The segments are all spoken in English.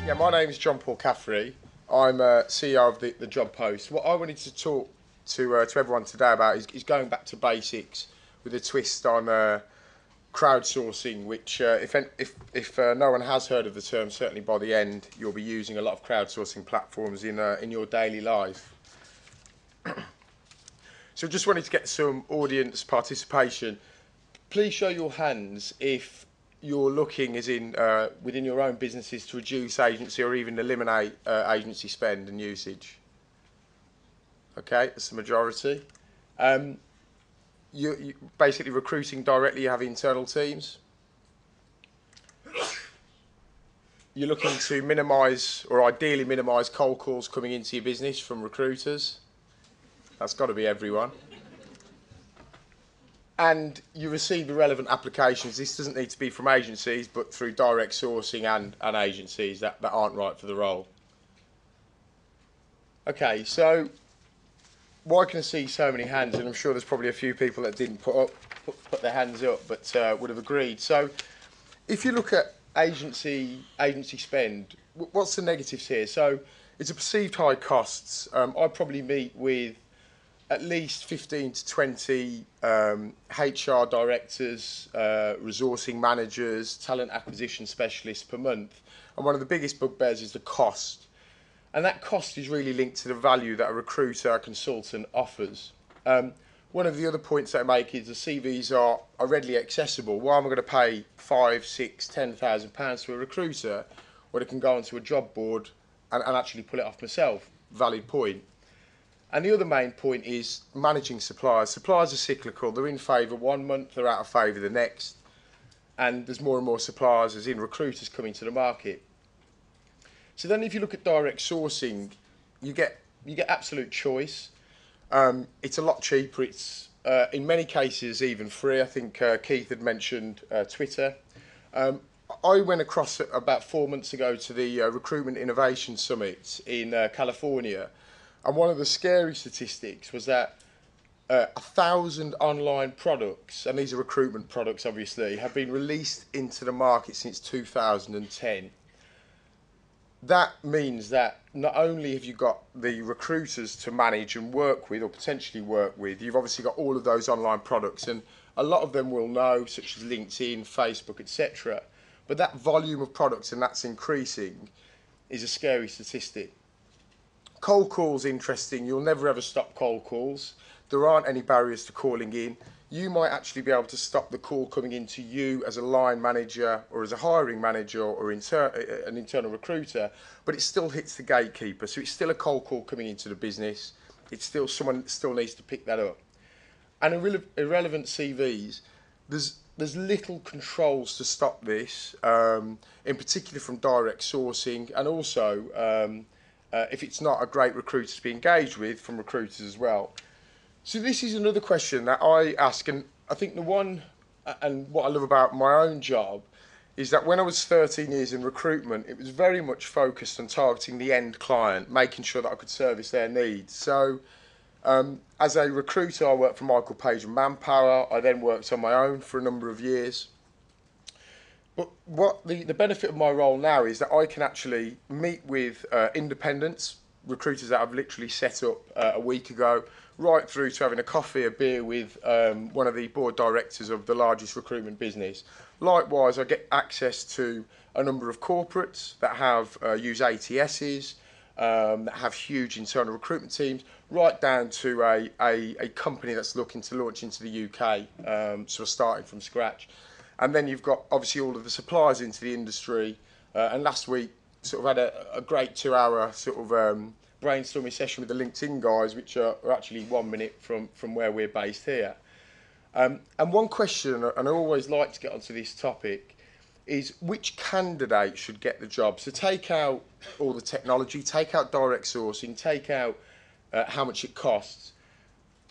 Yeah, my name is Caffery. I'm CEO of the JobPost. What I wanted to talk to everyone today about is going back to basics with a twist on crowdsourcing, which if no one has heard of the term, certainly by the end you'll be using a lot of crowdsourcing platforms in your daily life. So just wanted to get some audience participation. Please show your hands if you're looking, as in within your own businesses, to reduce agency or even eliminate agency spend and usage. Okay, that's the majority. You basically recruiting directly, you have internal teams. You're looking to minimise or ideally minimise cold calls coming into your business from recruiters. That's got to be everyone. And you receive the relevant applications. This doesn't need to be from agencies, but through direct sourcing and agencies that aren't right for the role. Okay, so why can I see so many hands? And I'm sure there's probably a few people that didn't put their hands up, but would have agreed. So if you look at agency spend, what's the negatives here? So it's a perceived high costs. I probably meet with at least 15 to 20 HR directors, resourcing managers, talent acquisition specialists per month. And one of the biggest bugbears is the cost. And that cost is really linked to the value that a recruiter, a consultant offers. One of the other points that I make is the CVs are readily accessible. Why am I going to pay £5,000, £6,000, £10,000 to a recruiter when I can go onto a job board and actually pull it off myself? Valid point. And the other main point is managing suppliers. Suppliers are cyclical. They're in favour one month, they're out of favour the next. And there's more and more suppliers, as in recruiters, coming to the market. So then if you look at direct sourcing, you get absolute choice. It's a lot cheaper. It's in many cases even free. I think Keith had mentioned Twitter. I went across about 4 months ago to the Recruitment Innovation Summit in California. And one of the scary statistics was that 1,000 online products, and these are recruitment products obviously, have been released into the market since 2010. That means that not only have you got the recruiters to manage and work with or potentially work with, you've obviously got all of those online products, and a lot of them will know, such as LinkedIn, Facebook, etc. But that volume of products, and that's increasing, is a scary statistic. Cold calls, interesting. You'll never ever stop cold calls. There aren't any barriers to calling in. You might actually be able to stop the call coming into you as a line manager or as a hiring manager or an internal recruiter, but it still hits the gatekeeper. So it's still a cold call coming into the business. It's still someone still needs to pick that up. And irrelevant CVs, there's little controls to stop this, in particular from direct sourcing, and also if it's not a great recruiter to be engaged with, from recruiters as well. So this is another question that I ask, and I think the one, and what I love about my own job, is that when I was 13 years in recruitment, it was very much focused on targeting the end client, making sure that I could service their needs. So as a recruiter, I worked for Michael Page and Manpower. I then worked on my own for a number of years. But what the benefit of my role now is that I can actually meet with independents, recruiters that I've literally set up a week ago, right through to having a coffee, a beer with one of the board directors of the largest recruitment business. Likewise, I get access to a number of corporates that have use ATSs, that have huge internal recruitment teams, right down to a company that's looking to launch into the UK, sort of starting from scratch. And then you've got obviously all of the suppliers into the industry. And last week sort of had a great 2-hour sort of brainstorming session with the LinkedIn guys, which are actually 1 minute from where we're based here. And one question, and I always like to get onto this topic, is which candidate should get the job? So take out all the technology, take out direct sourcing, take out how much it costs.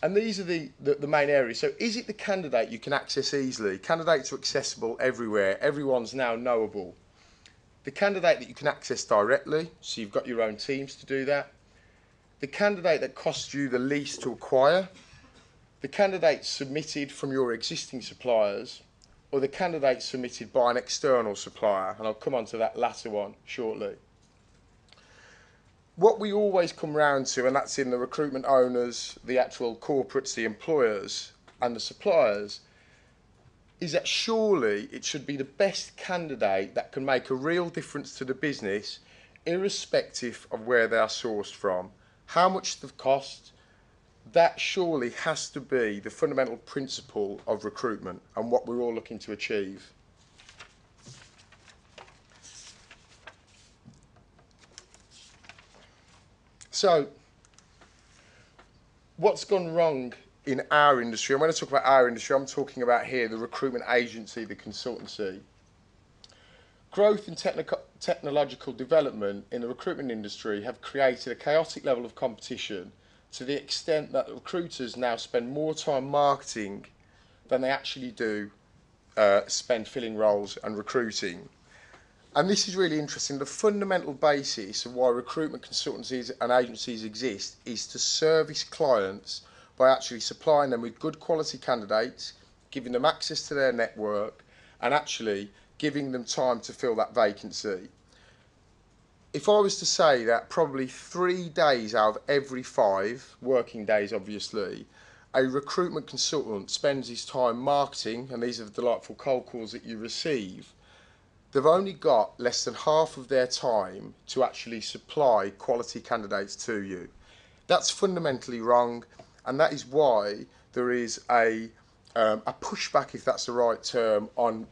And these are the main areas. So is it the candidate you can access easily? Candidates are accessible everywhere. Everyone's now knowable. The candidate that you can access directly, so you've got your own teams to do that. The candidate that costs you the least to acquire. The candidate submitted from your existing suppliers, or the candidate submitted by an external supplier. And I'll come on to that latter one shortly. What we always come round to, and that's in the recruitment owners, the actual corporates, the employers and the suppliers, is that surely it should be the best candidate that can make a real difference to the business, irrespective of where they are sourced from, how much they've cost. That surely has to be the fundamental principle of recruitment and what we're all looking to achieve. So, what's gone wrong in our industry? And when I talk about our industry, I'm talking about here the recruitment agency, the consultancy. Growth and technological development in the recruitment industry have created a chaotic level of competition to the extent that recruiters now spend more time marketing than they actually do spend filling roles and recruiting. And this is really interesting. The fundamental basis of why recruitment consultancies and agencies exist is to service clients by actually supplying them with good quality candidates, giving them access to their network, and actually giving them time to fill that vacancy. If I was to say that probably 3 days out of every 5 working days, obviously, a recruitment consultant spends his time marketing, and these are the delightful cold calls that you receive, they've only got less than half of their time to actually supply quality candidates to you. That's fundamentally wrong, and that is why there is a pushback, if that's the right term, on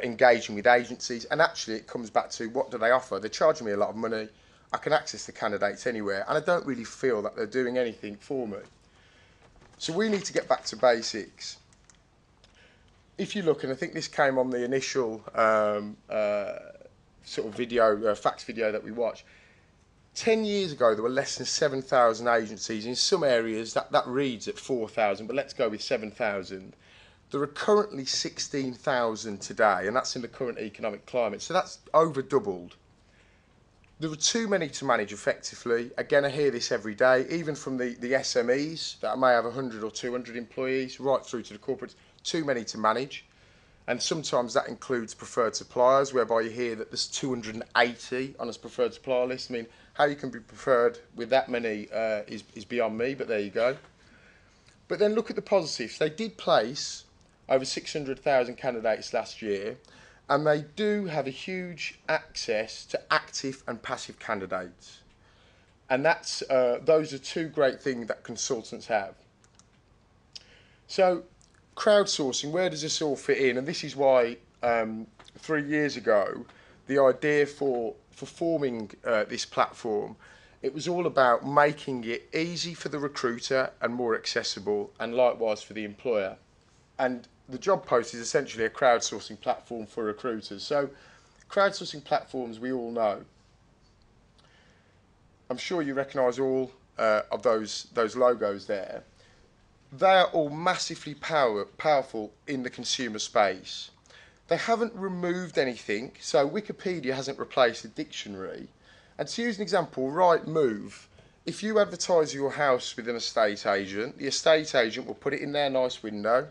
engaging with agencies. And actually it comes back to, what do they offer? They're charging me a lot of money, I can access the candidates anywhere, and I don't really feel that they're doing anything for me. So we need to get back to basics. If you look, and I think this came on the initial sort of video, facts video that we watched, 10 years ago there were less than 7,000 agencies. In some areas that reads at 4,000, but let's go with 7,000. There are currently 16,000 today, and that's in the current economic climate, so that's over doubled. There are too many to manage effectively. Again, I hear this every day, even from the SMEs that may have 100 or 200 employees, right through to the corporates. Too many to manage, and sometimes that includes preferred suppliers, whereby you hear that there's 280 on a preferred supplier list. I mean, how you can be preferred with that many is beyond me, but there you go. But then look at the positives. They did place over 600,000 candidates last year, and they do have a huge access to active and passive candidates, and that's those are two great things that consultants have. So, crowdsourcing, where does this all fit in? And this is why 3 years ago the idea for forming this platform, it was all about making it easy for the recruiter and more accessible, and likewise for the employer. And the JobPost is essentially a crowdsourcing platform for recruiters. So crowdsourcing platforms, we all know. I'm sure you recognise all of those logos there. They are all massively powerful in the consumer space. They haven't removed anything, so Wikipedia hasn't replaced the dictionary. And to use an example, Rightmove, if you advertise your house with an estate agent, the estate agent will put it in their nice window.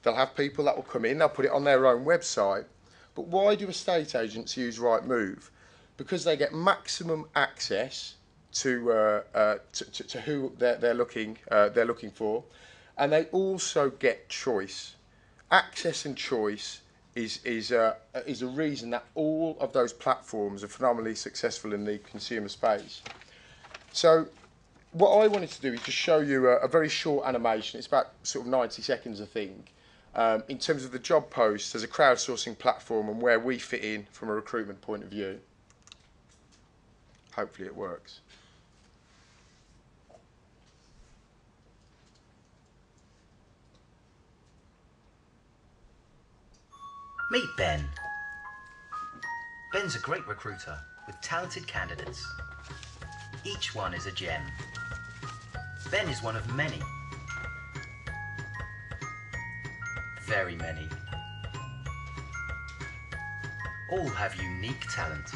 They'll have people that will come in, they'll put it on their own website. But why do estate agents use Rightmove? Because they get maximum access to who they're looking for, and they also get choice. Access and choice is a reason that all of those platforms are phenomenally successful in the consumer space. So what I wanted to do is just show you a very short animation. It's about sort of 90 seconds, I think, in terms of the JobPost as a crowdsourcing platform and where we fit in from a recruitment point of view. Hopefully it works. Meet Ben. Ben's a great recruiter with talented candidates. Each one is a gem. Ben is one of many. Very many. All have unique talent.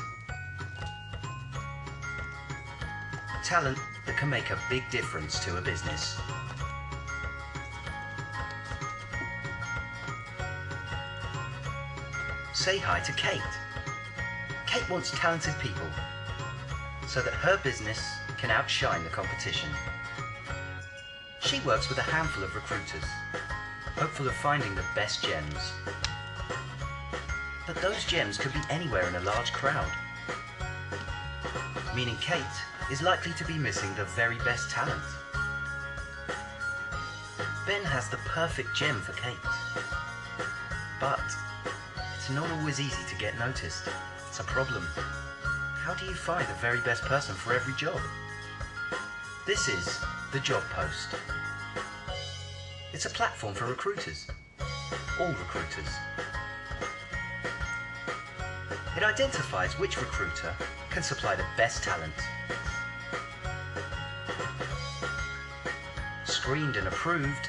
Talent that can make a big difference to a business. Say hi to Kate. Kate wants talented people. so that her business can outshine the competition. She works with a handful of recruiters, hopeful of finding the best gems. But those gems could be anywhere in a large crowd, meaning Kate is likely to be missing the very best talent. Ben has the perfect gem for Kate, but it's not always easy to get noticed. It's a problem. How do you find the very best person for every job? This is TheJobPost. It's a platform for recruiters, all recruiters. It identifies which recruiter can supply the best talent, screened and approved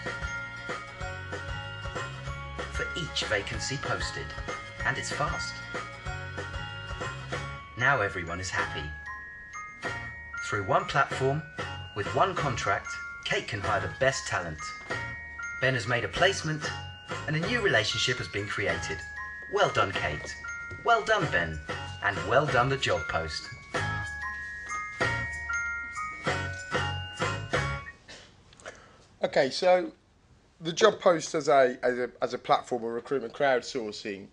for each vacancy posted, and it's fast. Now everyone is happy. Through one platform, with one contract, Kate can hire the best talent. Ben has made a placement, and a new relationship has been created. Well done, Kate. Well done, Ben. And well done, TheJobPost. Okay, so the JobPost as a platform of recruitment crowdsourcing,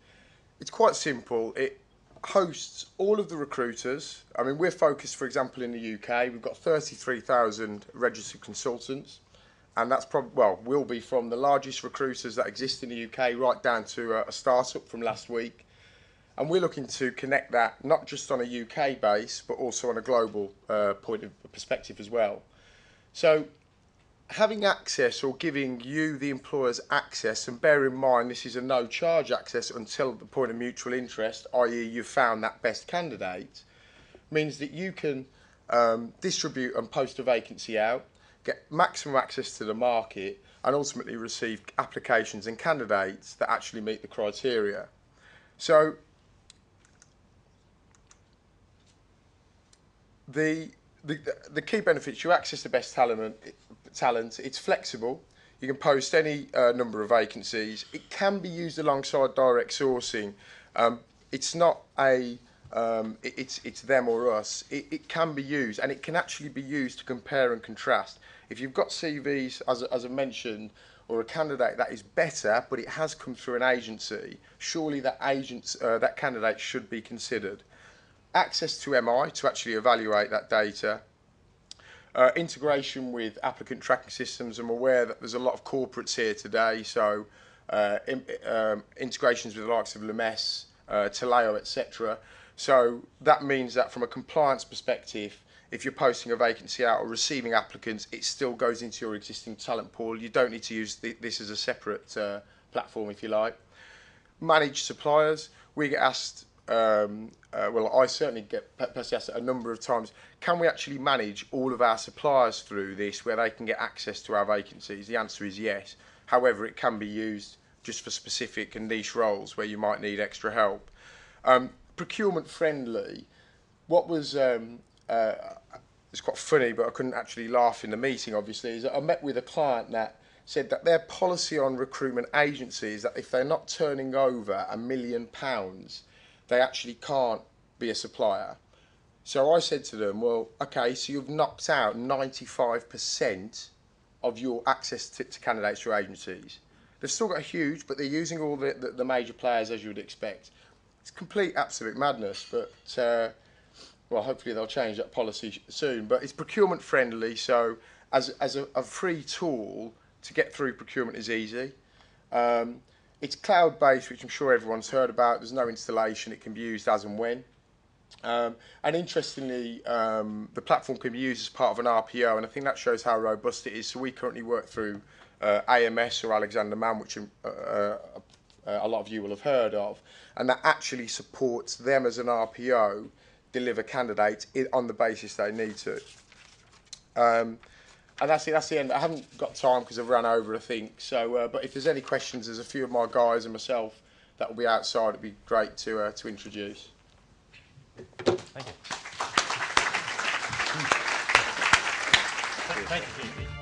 it's quite simple. It hosts all of the recruiters. I mean, we're focused, for example, in the UK. We've got 33,000 registered consultants, and that's probably, well, will be from the largest recruiters that exist in the UK right down to a startup from last week. And we're looking to connect that not just on a UK base, but also on a global point of perspective as well. So having access, or giving you, the employers, access, and bear in mind this is a no charge access until the point of mutual interest, i.e. you've found that best candidate, means that you can distribute and post a vacancy out, get maximum access to the market, and ultimately receive applications and candidates that actually meet the criteria. So the key benefits: you access the best talent, it's flexible, you can post any number of vacancies, it can be used alongside direct sourcing. It's not a it's them or us. It can be used, and it can actually be used to compare and contrast. If you've got CVs, as I mentioned, or a candidate that is better, but it has come through an agency, surely that candidate should be considered. Access to MI to actually evaluate that data. Integration with applicant tracking systems. I'm aware that there's a lot of corporates here today, so integrations with the likes of Lemes, Taleo, etc. So that means that from a compliance perspective, if you're posting a vacancy out or receiving applicants, it still goes into your existing talent pool. You don't need to use this as a separate platform, if you like. Managed suppliers. We get asked, well, I certainly get personally asked a number of times, can we actually manage all of our suppliers through this where they can get access to our vacancies? The answer is yes. However, it can be used just for specific and niche roles where you might need extra help. Procurement friendly. What was it's quite funny, but I couldn't actually laugh in the meeting, obviously, is that I met with a client that said that their policy on recruitment agencies is that if they're not turning over £1 million, they actually can't be a supplier. So I said to them, well, okay, so you've knocked out 95% of your access to candidates through agencies. They've still got a huge, but they're using all the major players, as you would expect. It's complete, absolute madness, but well, hopefully they'll change that policy soon. But it's procurement friendly, so as a free tool to get through procurement is easy. It's cloud-based, which I'm sure everyone's heard about. There's no installation. It can be used as and when. And interestingly, the platform can be used as part of an RPO, and I think that shows how robust it is. So we currently work through AMS, or Alexander Mann, which a lot of you will have heard of, and that actually supports them as an RPO deliver candidates on the basis they need to. And that's it. That's the end. I haven't got time because I've run over, I think. So, but if there's any questions, there's a few of my guys and myself that will be outside. It'd be great to introduce. Thank you. Thank you.